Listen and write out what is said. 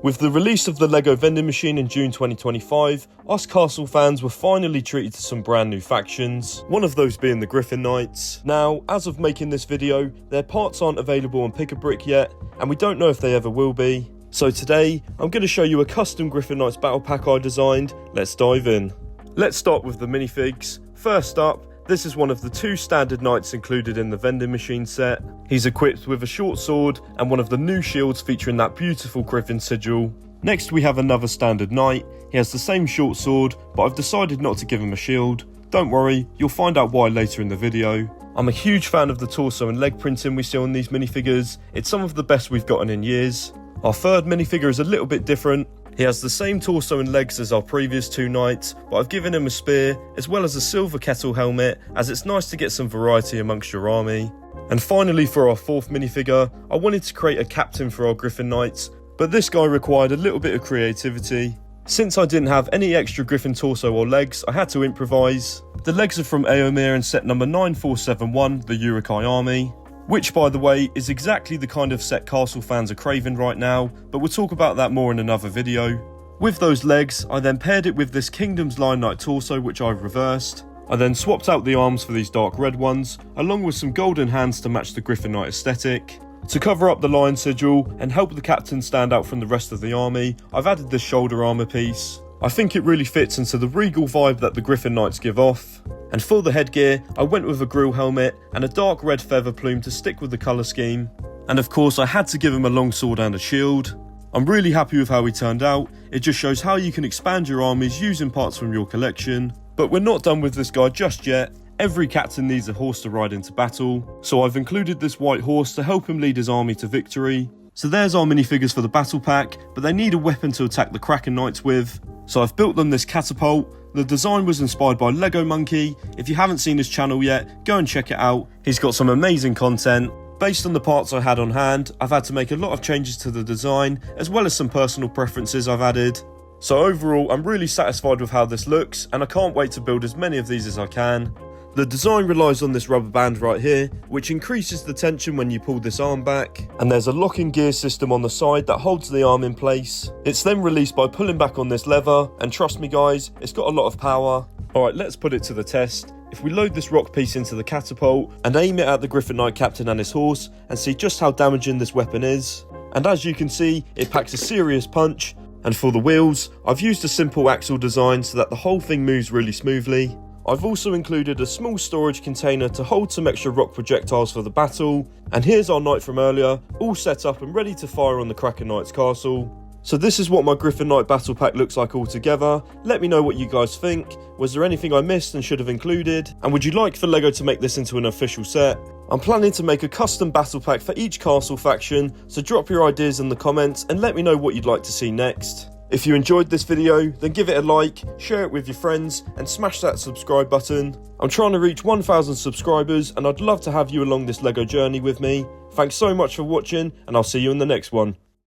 With the release of the LEGO vending machine in June 2025, us Castle fans were finally treated to some brand new factions, one of those being the Griffin Knights. Now, as of making this video, their parts aren't available on Pick-a-Brick yet, and we don't know if they ever will be. So today, I'm going to show you a custom Griffin Knights Battle Pack I designed. Let's dive in. Let's start with the minifigs. First up, this is one of the 2 standard knights included in the vending machine set. He's equipped with a short sword and one of the new shields featuring that beautiful Griffin sigil. Next we have another standard knight. He has the same short sword, but I've decided not to give him a shield. Don't worry, you'll find out why later in the video. I'm a huge fan of the torso and leg printing we see on these minifigures. It's some of the best we've gotten in years. Our third minifigure is a little bit different. He has the same torso and legs as our previous 2 knights, but I've given him a spear, as well as a silver kettle helmet, as it's nice to get some variety amongst your army. And finally, for our 4th minifigure, I wanted to create a captain for our Griffin Knights, but this guy required a little bit of creativity. Since I didn't have any extra Griffin torso or legs, I had to improvise. The legs are from Aomir and set number 9471, the Urukai army. Which, by the way, is exactly the kind of set Castle fans are craving right now, but we'll talk about that more in another video. With those legs, I then paired it with this Kingdom's Lion Knight torso, which I've reversed. I then swapped out the arms for these dark red ones, along with some golden hands to match the Griffin Knight aesthetic. To cover up the lion sigil and help the captain stand out from the rest of the army, I've added this shoulder armour piece. I think it really fits into the regal vibe that the Griffin Knights give off. And for the headgear, I went with a grill helmet and a dark red feather plume to stick with the colour scheme. And of course I had to give him a long sword and a shield. I'm really happy with how he turned out. It just shows how you can expand your armies using parts from your collection. But we're not done with this guy just yet. Every captain needs a horse to ride into battle, so I've included this white horse to help him lead his army to victory. So there's our minifigures for the battle pack, but they need a weapon to attack the Kraken Knights with. So I've built them this catapult. The design was inspired by Lego Monkey. If you haven't seen his channel yet, go and check it out. He's got some amazing content. Based on the parts I had on hand, I've had to make a lot of changes to the design, as well as some personal preferences I've added. So overall, I'm really satisfied with how this looks, and I can't wait to build as many of these as I can. The design relies on this rubber band right here, which increases the tension when you pull this arm back, and there's a locking gear system on the side that holds the arm in place. It's then released by pulling back on this lever, and trust me guys, it's got a lot of power. Alright, let's put it to the test. If we load this rock piece into the catapult, and aim it at the Griffin Knight captain and his horse, and see just how damaging this weapon is. And as you can see, it packs a serious punch, and for the wheels, I've used a simple axle design so that the whole thing moves really smoothly. I've also included a small storage container to hold some extra rock projectiles for the battle, and here's our knight from earlier, all set up and ready to fire on the Kraken Knights castle. So this is what my Griffin Knight battle pack looks like all together. Let me know what you guys think. Was there anything I missed and should have included? And would you like for LEGO to make this into an official set? I'm planning to make a custom battle pack for each castle faction, so drop your ideas in the comments and let me know what you'd like to see next. If you enjoyed this video, then give it a like, share it with your friends, and smash that subscribe button. I'm trying to reach 1,000 subscribers, and I'd love to have you along this LEGO journey with me. Thanks so much for watching, and I'll see you in the next one.